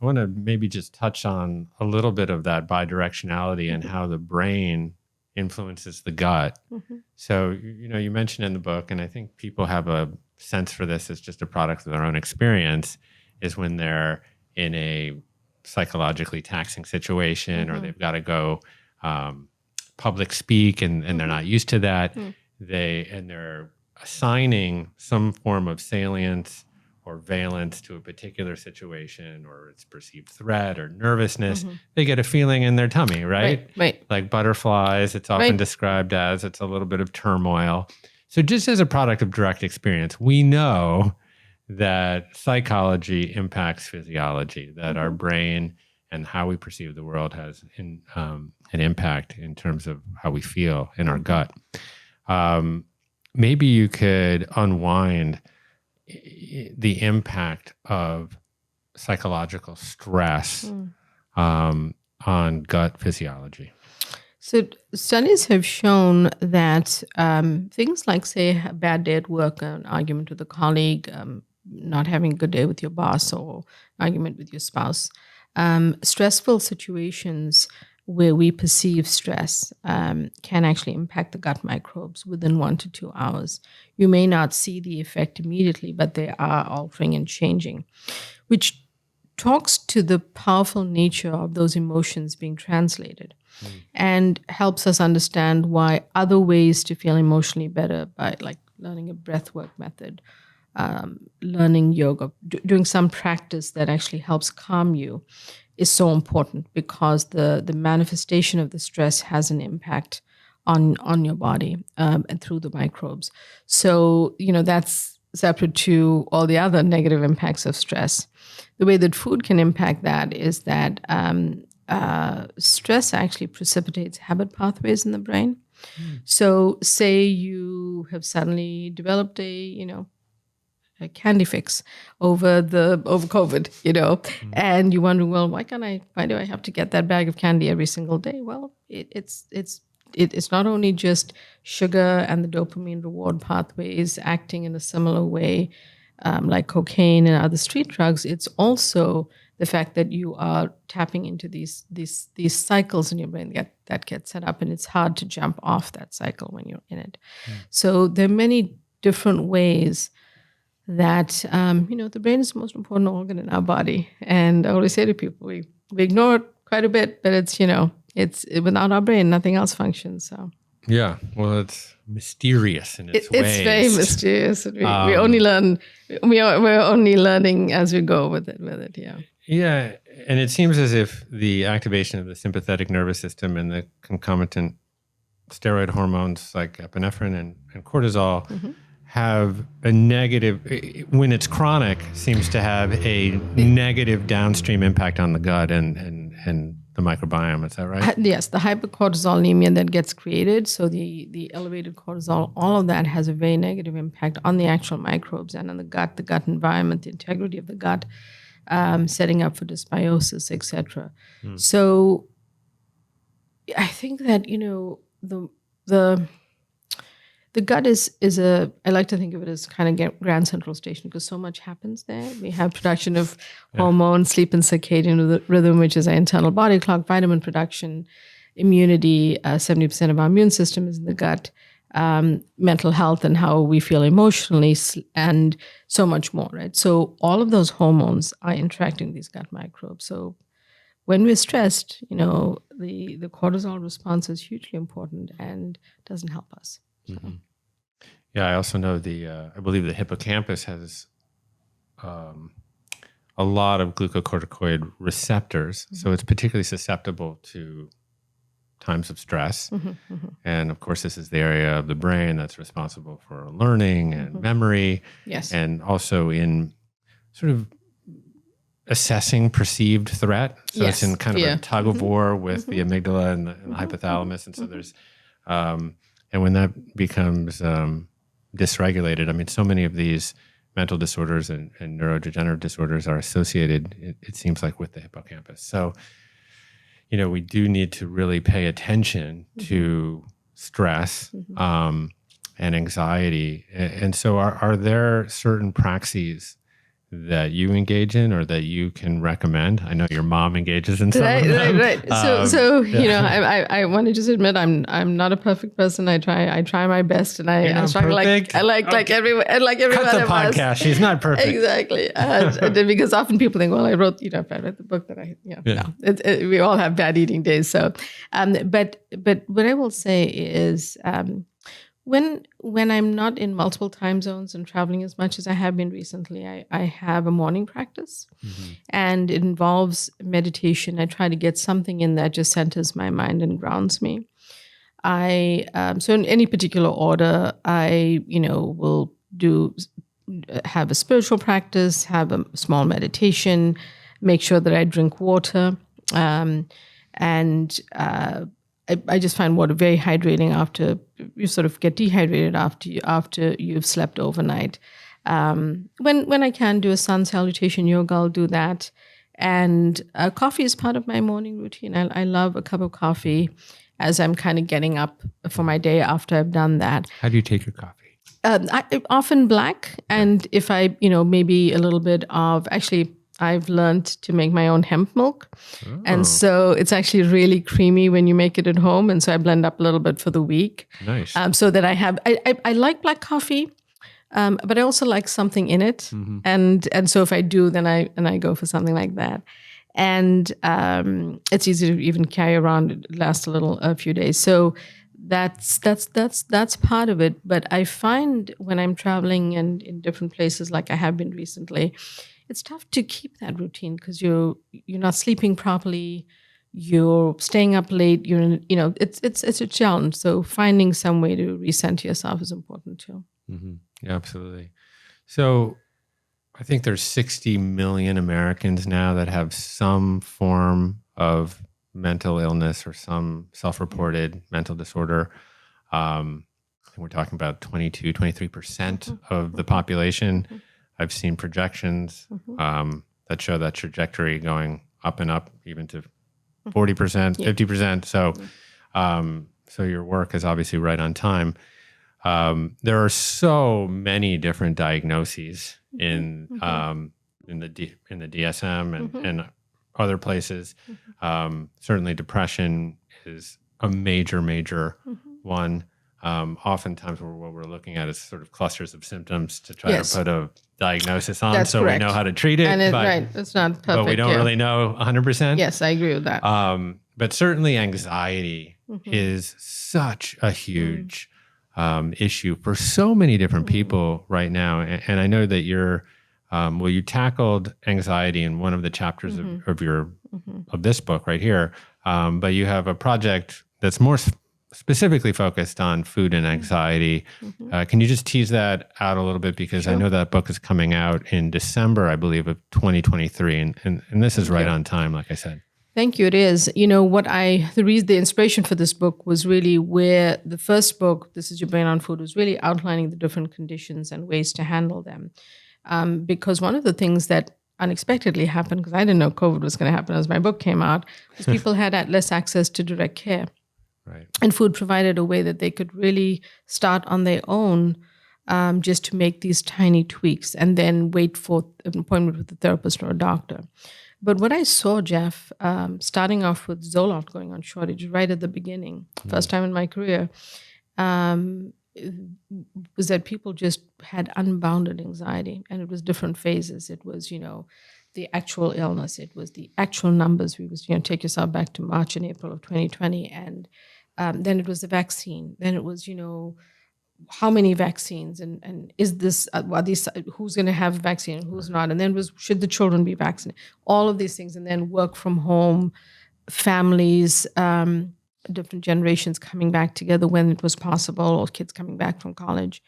I want to maybe just touch on a little bit of that bidirectionality and Mhm. how the brain influences the gut. Mhm. So, you mentioned in the book, and I think people have a sense for this as just a product of their own experience, is when they're in a psychologically taxing situation or Mhm. they've got to go um, public speak and they're Mhm. not used to that. Mm. They're assigning some form of salience or valence to a particular situation or its perceived threat or nervousness. Mhm. They get a feeling in their tummy, Right. right? Right. Like butterflies, it's often Right. described as it's a little bit of turmoil. So, just as a product of direct experience, we know that psychology impacts physiology, that our Mhm. brain and how we perceive the world has an impact in terms of how we feel in our Mhm. gut. Um, Maybe you could unwind the impact of psychological stress Mm. on gut physiology. So studies have shown that things like, say, a bad day at work, an argument with a colleague, not having a good day with your boss, or argument with your spouse, stressful situations where we perceive stress can actually impact the gut microbes within 1 to 2 hours. You may not see the effect immediately, but they are altering and changing, which talks to the powerful nature of those emotions being translated Mm. and helps us understand why other ways to feel emotionally better, by like learning a breathwork method, learning yoga, doing some practice that actually helps calm you, is so important, because the manifestation of the stress has an impact on your body, and through the microbes. So that's separate to all the other negative impacts of stress. The way that food can impact that is that stress actually precipitates habit pathways in the brain. Mm. So, say you have suddenly developed a candy fix over COVID, Mm. and you wonder, well, why do I have to get that bag of candy every single day? Well, it's not only just sugar and the dopamine reward pathways acting in a similar way, like cocaine and other street drugs. It's also the fact that you are tapping into these cycles in your brain that get set up, and it's hard to jump off that cycle when you're in it. Mm. So there are many different ways that the brain is the most important organ in our body. And I always say to people, we ignore it quite a bit, but it's without our brain, nothing else functions. So Yeah, well, it's mysterious in its it's very ways. mysterious. We only learn. We're only learning as we go with it. Yeah. Yeah, and it seems as if the activation of the sympathetic nervous system and the concomitant steroid hormones like epinephrine and cortisol Mhm. have a negative, when it's chronic, seems to have a negative downstream impact on the gut and the microbiome. Is that right? Yes, the hypercortisolemia that gets created, so the elevated cortisol, all of that has a very negative impact on the actual microbes and on the gut environment, the integrity of the gut, setting up for dysbiosis, etc. Mm. So I think that the the gut is a, I like to think of it as kind of Grand Central Station, because so much happens there. We have production of Yeah. hormones, sleep and circadian rhythm, which is our internal body clock, vitamin production, immunity. 70% of our immune system is in the gut. Mental health and how we feel emotionally, and so much more, right? So all of those hormones are interacting with these gut microbes. So when we're stressed, the cortisol response is hugely important and doesn't help us. Mhm. Yeah, I also know I believe the hippocampus has a lot of glucocorticoid receptors, so it's particularly susceptible to times of stress. And of course, this is the area of the brain that's responsible for learning and memory, Yes. and also in sort of assessing perceived threat. So it's in kind of a tug of war with the amygdala and the hypothalamus. And so there's, and when that becomes dysregulated, I mean, so many of these mental disorders and neurodegenerative disorders are associated, it seems like, with the hippocampus. So, we do need to really pay attention to stress and anxiety. And so are there certain praxis that you engage in or that you can recommend? I know your mom engages in some right, of them. Right. So I want to just admit I'm not a perfect person. I try my best, and I struggle like everyone Cut the podcast. She's not perfect. Exactly. Because often people think, well, I wrote the book that no, we all have bad eating days. So, but what I will say is. When I'm not in multiple time zones and traveling as much as I have been recently, I have a morning practice, and it involves meditation. I try to get something in that just centers my mind and grounds me. So in any particular order, I will have a spiritual practice, have a small meditation, make sure that I drink water, and I just find water very hydrating after you sort of get dehydrated after you've slept overnight. When I can do a sun salutation yoga, I'll do that. And coffee is part of my morning routine. I love a cup of coffee as I'm kind of getting up for my day after I've done that. How do you take your coffee? I often black, and if I maybe a little bit of I've learned to make my own hemp milk. Oh. And so it's actually really creamy when you make it at home. And so I blend up a little bit for the week. Nice. So that I like black coffee, but I also like something in it. Mm-hmm. And so if I do, then I go for something like that. And it's easy to even carry around. It lasts a few days. So that's part of it. But I find when I'm traveling and in different places, like I have been recently, it's tough to keep that routine because you're not sleeping properly, you're staying up late. It's a challenge. So finding some way to recenter yourself is important too. Mm-hmm. Yeah, absolutely. So I think there's 60 million Americans now that have some form of mental illness or some self-reported mental disorder. I think we're talking about 23% of the population. I've seen projections that show that trajectory going up and up, even to 40%, 50%. So your work is obviously right on time. There are so many different diagnoses in the DSM and other places. Certainly, depression is a major one. Oftentimes what we're looking at is sort of clusters of symptoms to try to put a diagnosis on. That's correct. We know how to treat it. And it's not perfect. But we don't really know 100%. Yes, I agree with that. But certainly anxiety is such a huge issue for so many different people right now. And I know that you tackled anxiety in one of the chapters of this book right here. But you have a project that's more specifically focused on food and anxiety. Can you just tease that out a little bit? Because sure. I know that book is coming out in December, I believe, of 2023. And this is right on time, like I said. Thank you. It is. The inspiration for this book was really where the first book, This Is Your Brain on Food, was really outlining the different conditions and ways to handle them. Because one of the things that unexpectedly happened, because I didn't know COVID was going to happen as my book came out, was people had less access to direct care. Right. And food provided a way that they could really start on their own just to make these tiny tweaks and then wait for an appointment with a therapist or a doctor. But what I saw, Jeff, starting off with Zoloft going on shortage right at the beginning, first time in my career, was that people just had unbounded anxiety, and it was different phases. It was, the actual illness. It was the actual numbers. We was, take yourself back to March and April of 2020, and then it was the vaccine. Then it was, how many vaccines, and is this who's going to have a vaccine and who's not, and then should the children be vaccinated? All of these things, and then work from home, families, different generations coming back together when it was possible, or kids coming back from college.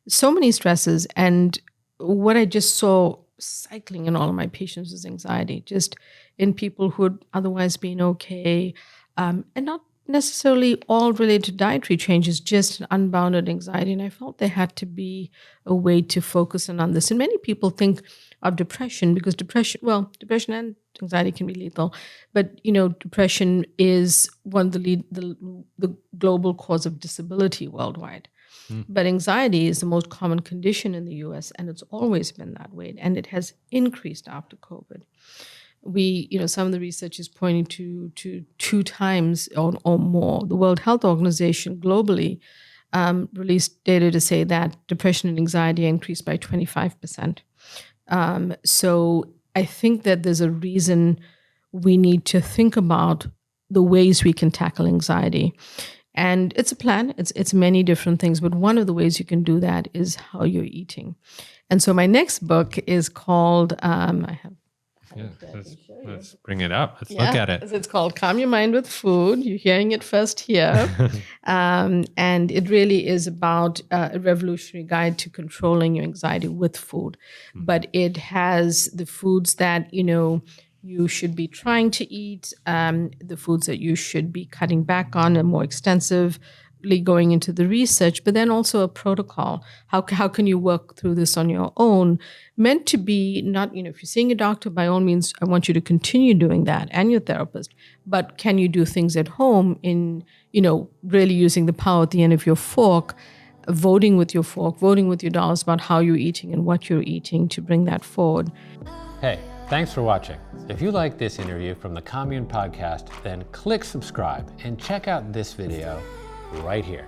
So many stresses, and what I just saw cycling in all of my patients was anxiety, just in people who had otherwise been okay, and not necessarily all related to dietary changes, just an unbounded anxiety. And I felt there had to be a way to focus in on this. And many people think of depression because depression and anxiety can be lethal. But, depression is one of the global cause of disability worldwide. But anxiety is the most common condition in the US, and it's always been that way. And it has increased after COVID. Some of the research is pointing to 2 times or more. The World Health Organization globally released data to say that depression and anxiety increased by 25%. So I think that there's a reason we need to think about the ways we can tackle anxiety. And it's a plan. It's many different things. But one of the ways you can do that is how you're eating. And so my next book is called, let's bring it up. Let's look at it. It's called Calm Your Mind with Food. You're hearing it first here. And it really is about a revolutionary guide to controlling your anxiety with food. But it has the foods that, you should be trying to eat, the foods that you should be cutting back on, and more extensively going into the research, but then also a protocol. How can you work through this on your own? Meant to be not, if you're seeing a doctor, by all means, I want you to continue doing that, and your therapist. But can you do things at home in, really using the power at the end of your fork, voting with your fork, voting with your dollars about how you're eating and what you're eating to bring that forward. Hey, thanks for watching. If you like this interview from the Commune Podcast, then click subscribe and check out this video right here.